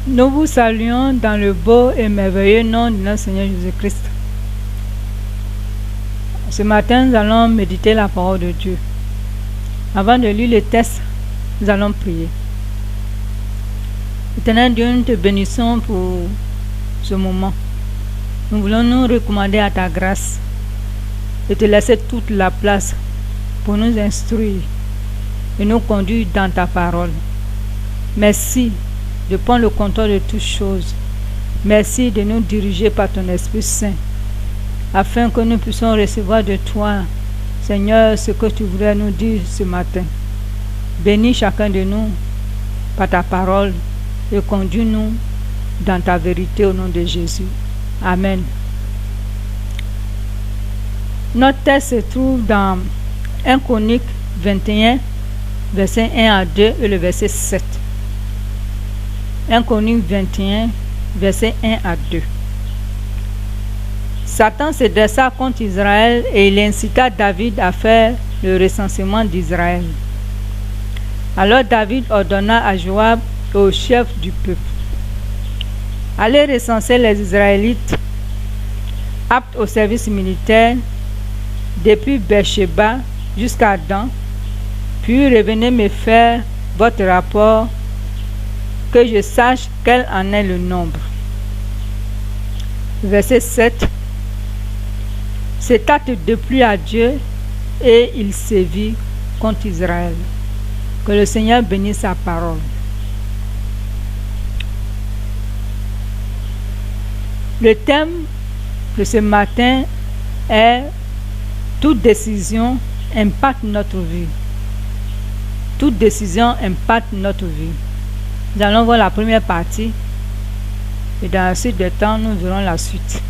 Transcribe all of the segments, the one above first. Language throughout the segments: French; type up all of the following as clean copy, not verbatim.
Nous vous saluons dans le beau et merveilleux nom de notre Seigneur Jésus-Christ. Ce matin, nous allons méditer la parole de Dieu. Avant de lire le texte, nous allons prier. Éternel Dieu, nous te bénissons pour ce moment. Nous voulons nous recommander à ta grâce et te laisser toute la place pour nous instruire et nous conduire dans ta parole. Merci de prendre le contrôle de toutes choses. Merci de nous diriger par ton Esprit Saint, afin que nous puissions recevoir de toi, Seigneur, ce que tu voulais nous dire ce matin. Bénis chacun de nous par ta parole et conduis-nous dans ta vérité au nom de Jésus. Amen. Notre texte se trouve dans 1 Chronique 21, verset 1 à 2 et le verset 7. 1 Chronique 21, verset 1 à 2. Satan se dressa contre Israël et il incita David à faire le recensement d'Israël. Alors David ordonna à Joab et au chef du peuple: allez recenser les Israélites aptes au service militaire depuis Beersheba jusqu'à Dan, puis revenez me faire votre rapport, que je sache quel en est le nombre. Verset 7. Cet acte déplut à Dieu et il sévit contre Israël. Que le Seigneur bénisse sa parole. Le thème de ce matin est: toute décision impacte notre vie. Toute décision impacte notre vie. Nous allons voir la première partie et dans la suite des temps, nous verrons la suite.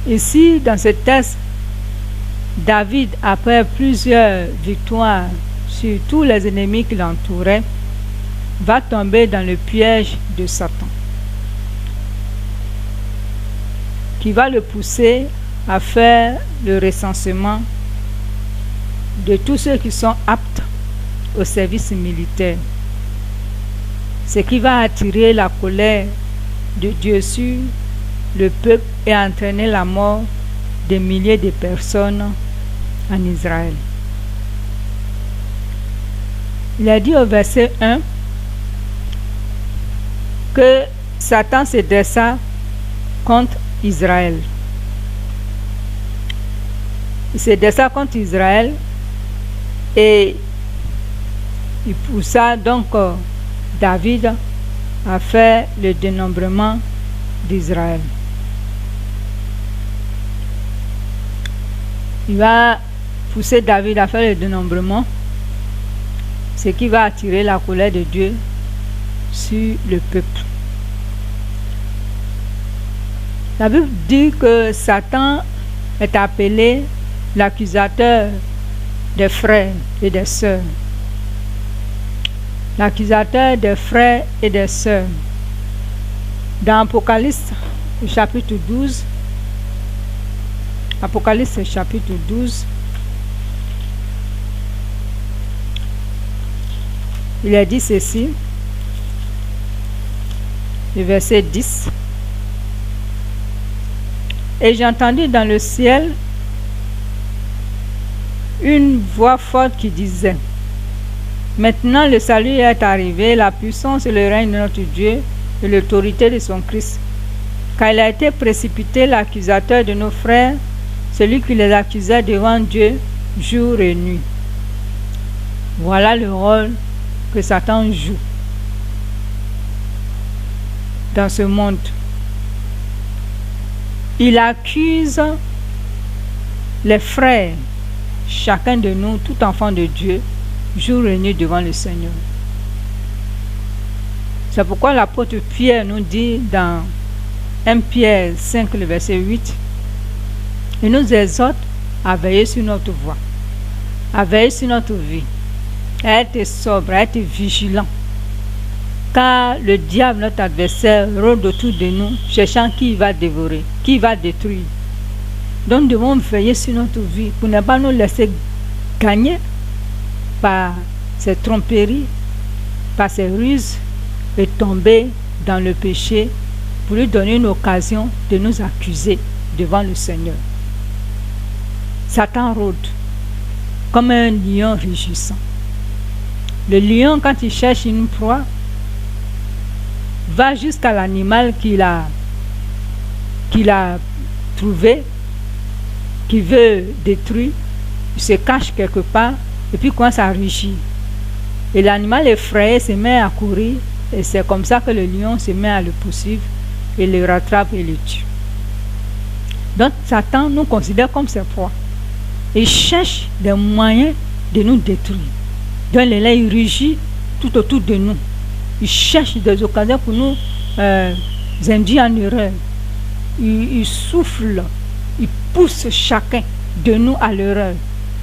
Ici, dans ce texte, David, après plusieurs victoires sur tous les ennemis qui l'entouraient, va tomber dans le piège de Satan, qui va le pousser à faire le recensement de tous ceux qui sont aptes au service militaire. Ce qui va attirer la colère de Dieu sur le peuple et entraîner la mort de milliers de personnes en Israël. Il a dit au verset 1 que Satan se dressa contre Israël. Il se dressa contre Israël et il poussa donc David à faire le dénombrement d'Israël. Il va pousser David à faire le dénombrement, ce qui va attirer la colère de Dieu sur le peuple. La Bible dit que Satan est appelé l'accusateur des frères et des sœurs. L'accusateur des frères et des sœurs. Dans Apocalypse chapitre 12, Apocalypse chapitre 12, il a dit ceci, le verset 10. Et j'entendis dans le ciel une voix forte qui disait: maintenant le salut est arrivé, la puissance et le règne de notre Dieu et l'autorité de son Christ. Car il a été précipité l'accusateur de nos frères, celui qui les accusait devant Dieu jour et nuit. Voilà le rôle que Satan joue dans ce monde. Il accuse les frères, chacun de nous, tout enfant de Dieu, jour et nuit devant le Seigneur. C'est pourquoi l'apôtre Pierre nous dit dans 1 Pierre 5, le verset 8, il nous exhorte à veiller sur notre voie, à veiller sur notre vie, à être sobre, à être vigilant. Car le diable, notre adversaire, rôde autour de nous, cherchant qui va dévorer, qui va détruire. Donc nous devons veiller sur notre vie pour ne pas nous laisser gagner par ces tromperies par ses ruses, est tombé dans le péché pour lui donner une occasion de nous accuser devant le Seigneur. Satan rôde comme un lion rugissant. Le lion, quand il cherche une proie, va jusqu'à l'animal qu'il a trouvé, qu'il veut détruire, il se cache quelque part et puis commence à rugir. Et l'animal effrayé se met à courir et c'est comme ça que le lion se met à le poursuivre et le rattrape et le tue. Donc Satan nous considère comme ses proies. Il cherche des moyens de nous détruire. Donc il rugit tout autour de nous. Il cherche des occasions pour nous induire en erreur. Il souffle, il pousse chacun de nous à l'erreur.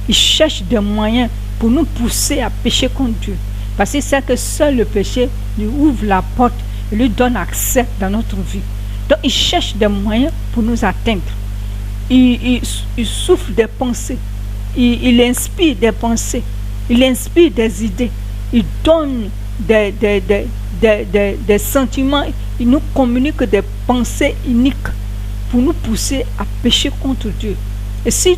Il cherche des moyens pour nous pousser à pécher contre Dieu. Parce qu'il sait que seul le péché lui ouvre la porte et lui donne accès dans notre vie. Donc il cherche des moyens pour nous atteindre. Il souffle des pensées. Il inspire des pensées. Il inspire des idées. Il donne des sentiments. Il nous communique des pensées uniques pour nous pousser à pécher contre Dieu. Et si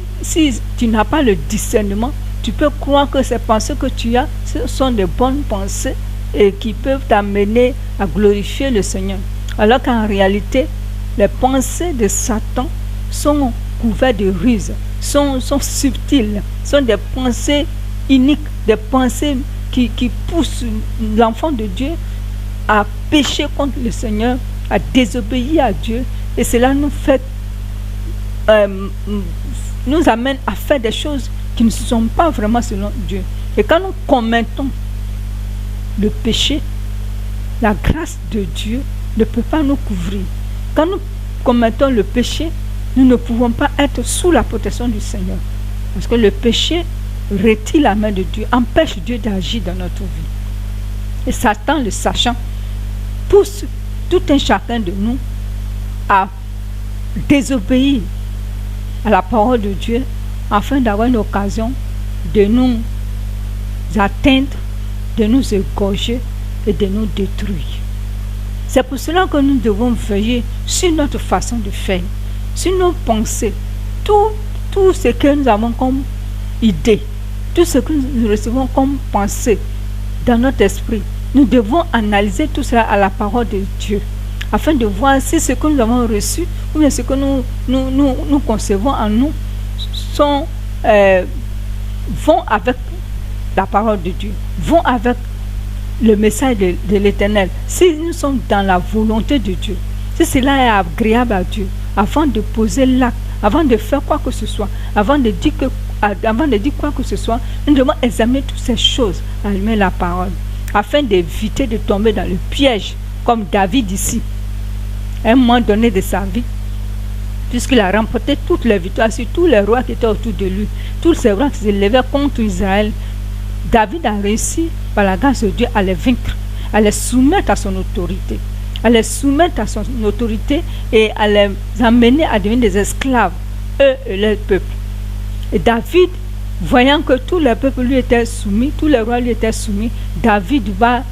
tu n'as pas le discernement, tu peux croire que ces pensées que tu as, ce sont des bonnes pensées et qui peuvent t'amener à glorifier le Seigneur. Alors qu'en réalité, les pensées de Satan sont couvertes de ruses, sont subtiles, sont des pensées uniques, des pensées qui poussent l'enfant de Dieu à pécher contre le Seigneur, à désobéir à Dieu. Et cela nous amène à faire des choses qui ne sont pas vraiment selon Dieu. Et quand nous commettons le péché, la grâce de Dieu ne peut pas nous couvrir. Quand nous commettons le péché, nous ne pouvons pas être sous la protection du Seigneur. Parce que le péché retire la main de Dieu, empêche Dieu d'agir dans notre vie. Et Satan, le sachant, pousse tout un chacun de nous à désobéir à la parole de Dieu afin d'avoir une occasion de nous atteindre, de nous égorger et de nous détruire. C'est pour cela que nous devons veiller sur notre façon de faire, sur nos pensées, tout ce que nous avons comme idée, tout ce que nous recevons comme pensée dans notre esprit. Nous devons analyser tout cela à la parole de Dieu, afin de voir si ce que nous avons reçu ou bien ce que nous concevons en nous vont avec la parole de Dieu, vont avec le message de l'Éternel. Si nous sommes dans la volonté de Dieu, si cela est agréable à Dieu, avant de poser l'acte, avant de faire quoi que ce soit, avant de dire quoi que ce soit, nous devons examiner toutes ces choses, allumer la parole, afin d'éviter de tomber dans le piège, comme David ici, à un moment donné de sa vie, puisqu'il a remporté toutes les victoires sur tous les rois qui étaient autour de lui, tous ces rois qui se levaient contre Israël. David a réussi, par la grâce de Dieu, à les vaincre, à les soumettre à son autorité, et à les amener à devenir des esclaves, eux et leur peuple. Et David, voyant que tout le peuple lui était soumis, tous les rois lui étaient soumis, David va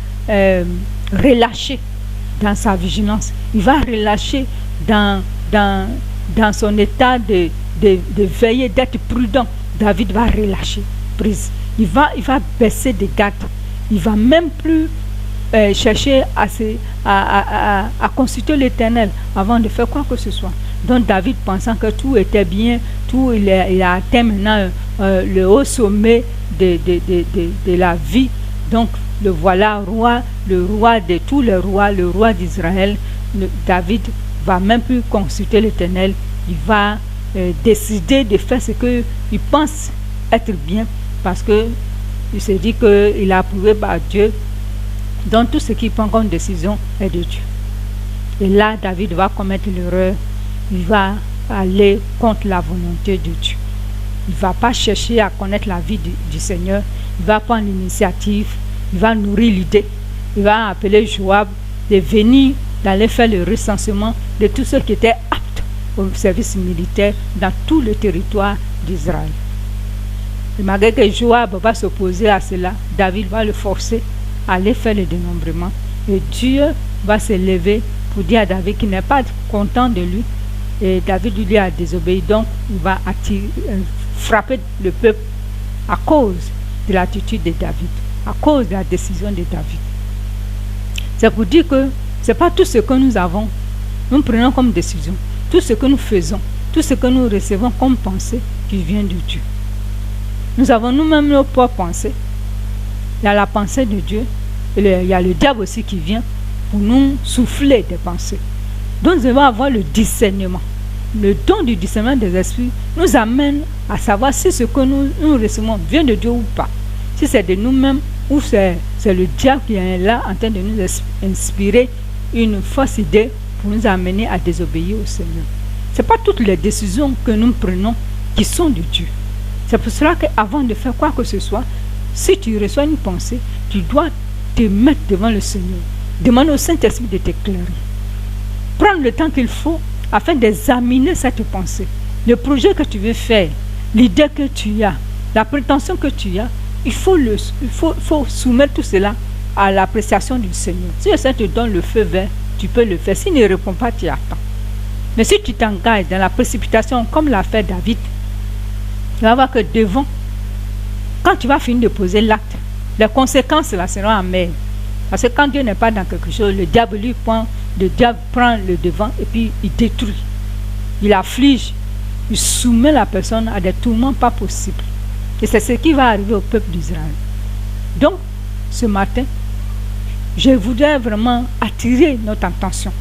relâcher dans sa vigilance. Il va relâcher dans son état de veiller, d'être prudent. David va relâcher prise. Il va baisser des gardes. Il va même plus chercher à consulter l'Éternel avant de faire quoi que ce soit. Donc David, pensant que tout était bien, il a atteint maintenant le haut sommet de la vie. Donc le voilà roi, le roi de tous les rois, le roi d'Israël. David va même plus consulter l'Éternel. Il va décider de faire ce qu'il pense être bien, parce qu'il se dit qu'il a approuvé par Dieu. Donc tout ce qu'il prend comme décision est de Dieu. Et là, David va commettre l'erreur. Il va aller contre la volonté de Dieu. Il ne va pas chercher à connaître la vie du Seigneur. Il va prendre l'initiative. Il va nourrir l'idée. Il va appeler Joab de venir, d'aller faire le recensement de tous ceux qui étaient aptes au service militaire dans tout le territoire d'Israël. Et malgré que Joab va s'opposer à cela, David va le forcer aller faire le dénombrement. Et Dieu va se lever pour dire à David qu'il n'est pas content de lui. Et David lui a désobéi, donc il va frapper le peuple à cause de l'attitude de David, à cause de la décision de David. C'est pour dire que ce n'est pas tout ce que nous avons, nous prenons comme décision, tout ce que nous faisons, tout ce que nous recevons comme pensée qui vient de Dieu. Nous avons nous-mêmes nos propres pensées. Il y a la pensée de Dieu, et il y a le diable aussi qui vient pour nous souffler des pensées. Donc nous devons avoir le discernement. Le don du discernement des esprits nous amène à savoir si ce que nous recevons vient de Dieu ou pas. Si c'est de nous-mêmes ou c'est le diable qui est là en train de nous inspirer une fausse idée pour nous amener à désobéir au Seigneur. Ce n'est pas toutes les décisions que nous prenons qui sont de Dieu. C'est pour cela qu'avant de faire quoi que ce soit, si tu reçois une pensée, tu dois te mettre devant le Seigneur. Demande au Saint-Esprit de t'éclairer. Prendre le temps qu'il faut afin d'examiner cette pensée. Le projet que tu veux faire, l'idée que tu as, la prétention que tu as, il faut soumettre tout cela à l'appréciation du Seigneur. Si le Seigneur te donne le feu vert, tu peux le faire. S'il ne répond pas, tu attends. Mais si tu t'engages dans la précipitation, comme l'a fait David, tu vas voir que devant, quand tu vas finir de poser l'acte, les conséquences là seront amères. Parce que quand Dieu n'est pas dans quelque chose, le diable prend le devant et puis il détruit. Il afflige, il soumet la personne à des tourments pas possibles. Et c'est ce qui va arriver au peuple d'Israël. Donc, ce matin, je voudrais vraiment attirer notre attention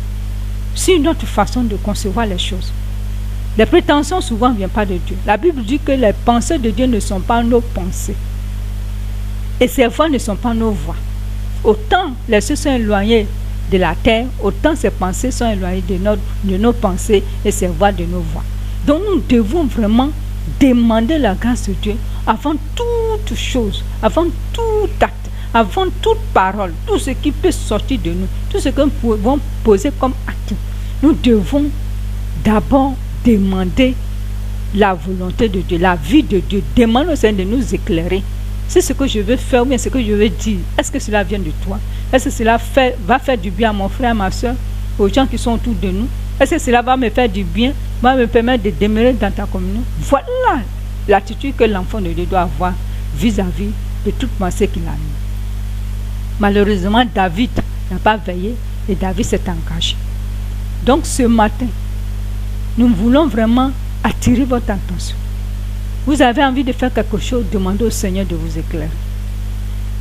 sur notre façon de concevoir les choses. Les prétentions souvent ne viennent pas de Dieu. La Bible dit que les pensées de Dieu ne sont pas nos pensées. Et ses voies ne sont pas nos voies. Autant les cieux sont éloignés de la terre, autant ses pensées sont éloignées de nos pensées et ses voies de nos voies. Donc nous devons vraiment demander la grâce de Dieu avant toute chose, avant tout acte, avant toute parole, tout ce qui peut sortir de nous, tout ce que nous pouvons poser comme acte. Nous devons d'abord demander la volonté de Dieu, la vie de Dieu. Demandons au Seigneur de nous éclairer. C'est ce que je veux faire ou bien ce que je veux dire. Est-ce que cela vient de toi? Est-ce que cela va faire du bien à mon frère, à ma soeur, aux gens qui sont autour de nous? Est-ce que cela va me faire du bien, va me permettre de demeurer dans ta communion? Voilà l'attitude que l'enfant de Dieu doit avoir vis-à-vis de toute pensée qu'il a eue. Malheureusement, David n'a pas veillé et David s'est engagé. Donc ce matin, nous voulons vraiment attirer votre attention. Vous avez envie de faire quelque chose, demandez au Seigneur de vous éclairer.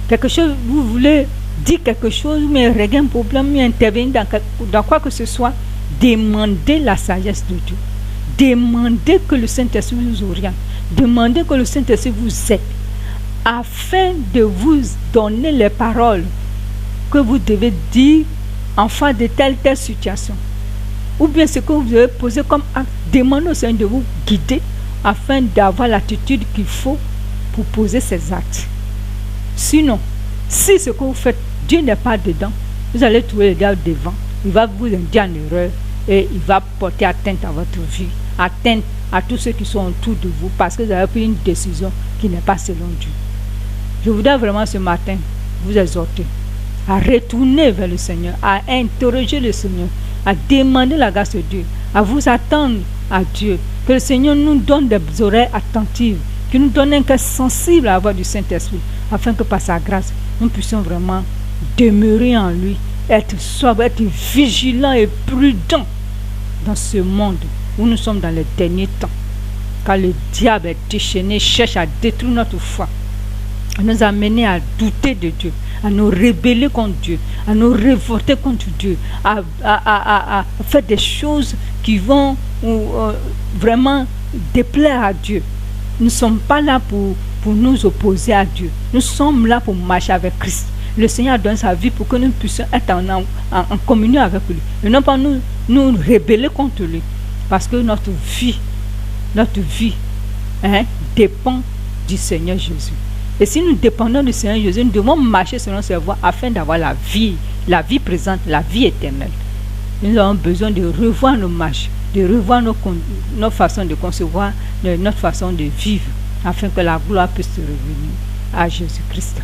Quelque chose, vous voulez dire quelque chose, mais régler un problème, mais intervenir dans quoi que ce soit, demandez la sagesse de Dieu. Demandez que le Saint-Esprit vous oriente. Demandez que le Saint-Esprit vous aide afin de vous donner les paroles que vous devez dire en face de telle situation. Ou bien ce que vous devez poser comme acte, demandez au Seigneur de vous guider afin d'avoir l'attitude qu'il faut pour poser ces actes. Sinon, si ce que vous faites, Dieu n'est pas dedans, vous allez trouver le diable devant. Il va vous induire en erreur et il va porter atteinte à votre vie, atteinte à tous ceux qui sont autour de vous parce que vous avez pris une décision qui n'est pas selon Dieu. Je voudrais vraiment ce matin vous exhorter à retourner vers le Seigneur, à interroger le Seigneur, à demander la grâce de Dieu, à vous attendre à Dieu. Que le Seigneur nous donne des oreilles attentives, qu'il nous donne un cœur sensible à la voix du Saint-Esprit, afin que par sa grâce, nous puissions vraiment demeurer en lui, être sobre, être vigilants et prudents dans ce monde où nous sommes dans les derniers temps. Car le diable est déchaîné, cherche à détruire notre foi, à nous amener à douter de Dieu, à nous rebeller contre Dieu, à nous révolter contre Dieu, à faire des choses qui vont vraiment déplaire à Dieu. Nous ne sommes pas là pour nous opposer à Dieu. Nous sommes là pour marcher avec Christ. Le Seigneur donne sa vie pour que nous puissions être en communion avec lui. Et non pas nous rebeller contre lui. Parce que notre vie dépend du Seigneur Jésus. Et si nous dépendons du Seigneur Jésus, nous devons marcher selon ses voies afin d'avoir la vie présente, la vie éternelle. Nous avons besoin de revoir nos marches, de revoir nos façons de concevoir, notre façon de vivre, afin que la gloire puisse revenir à Jésus-Christ.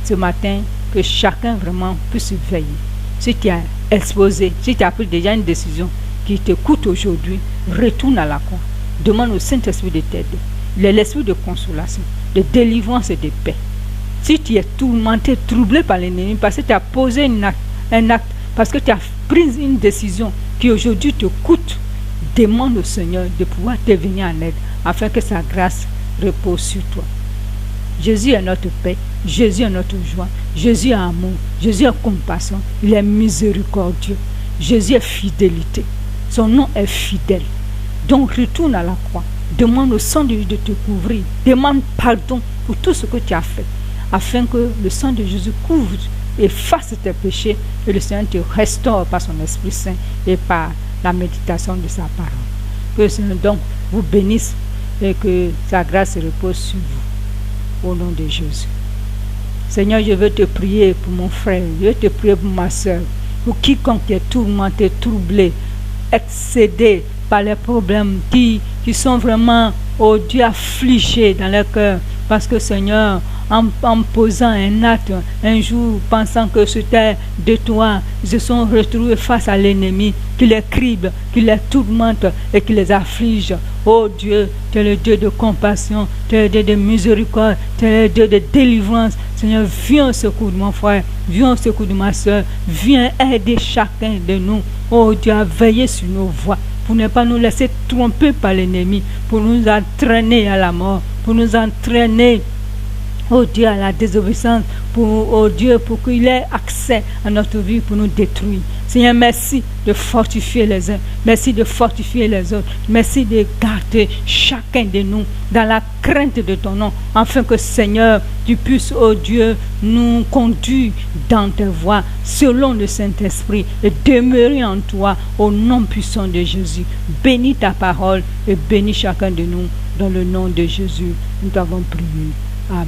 Ce matin, que chacun vraiment puisse veiller. Si tu as exposé, si tu as pris déjà une décision qui te coûte aujourd'hui, retourne à la croix. Demande au Saint-Esprit de t'aider. L'esprit de consolation, de délivrance et de paix. Si tu es tourmenté, troublé par l'ennemi, parce que tu as posé un acte, parce que tu as pris une décision qui aujourd'hui te coûte, demande au Seigneur de pouvoir te venir en aide, afin que sa grâce repose sur toi. Jésus est notre paix, Jésus est notre joie, Jésus est amour, Jésus est compassion, il est miséricordieux, Jésus est fidélité, son nom est fidèle. Donc retourne à la croix, demande au sang de Jésus de te couvrir, demande pardon pour tout ce que tu as fait, afin que le sang de Jésus couvre, efface tes péchés et le Seigneur te restaure par son Esprit Saint et par la méditation de sa parole. Que le Seigneur donc vous bénisse et que sa grâce repose sur vous. Au nom de Jésus. Seigneur, je veux te prier pour mon frère, je veux te prier pour ma soeur, pour quiconque est tourmenté, troublé, excédé par les problèmes qui sont vraiment, oh Dieu, affligés dans leur cœur. Parce que Seigneur, en posant un acte, un jour, pensant que c'était de toi, ils se sont retrouvés face à l'ennemi qui les crible, qui les tourmente et qui les afflige. Oh Dieu, tu es le Dieu de compassion, tu es le Dieu de miséricorde, tu es le Dieu de délivrance. Seigneur, viens au secours de mon frère, viens au secours de ma soeur, viens aider chacun de nous. Oh Dieu, à veiller sur nos voies, pour ne pas nous laisser tromper par l'ennemi, pour nous entraîner à la mort, pour nous entraîner, oh Dieu, à la désobéissance, oh Dieu, pour qu'il ait accès à notre vie pour nous détruire. Seigneur, merci de fortifier les uns, merci de fortifier les autres, merci de garder chacun de nous dans la crainte de ton nom, afin que Seigneur, tu puisses, oh Dieu, nous conduire dans tes voies, selon le Saint-Esprit, et demeurer en toi, au nom puissant de Jésus. Bénis ta parole et bénis chacun de nous, dans le nom de Jésus. Nous t'avons prié. Amen.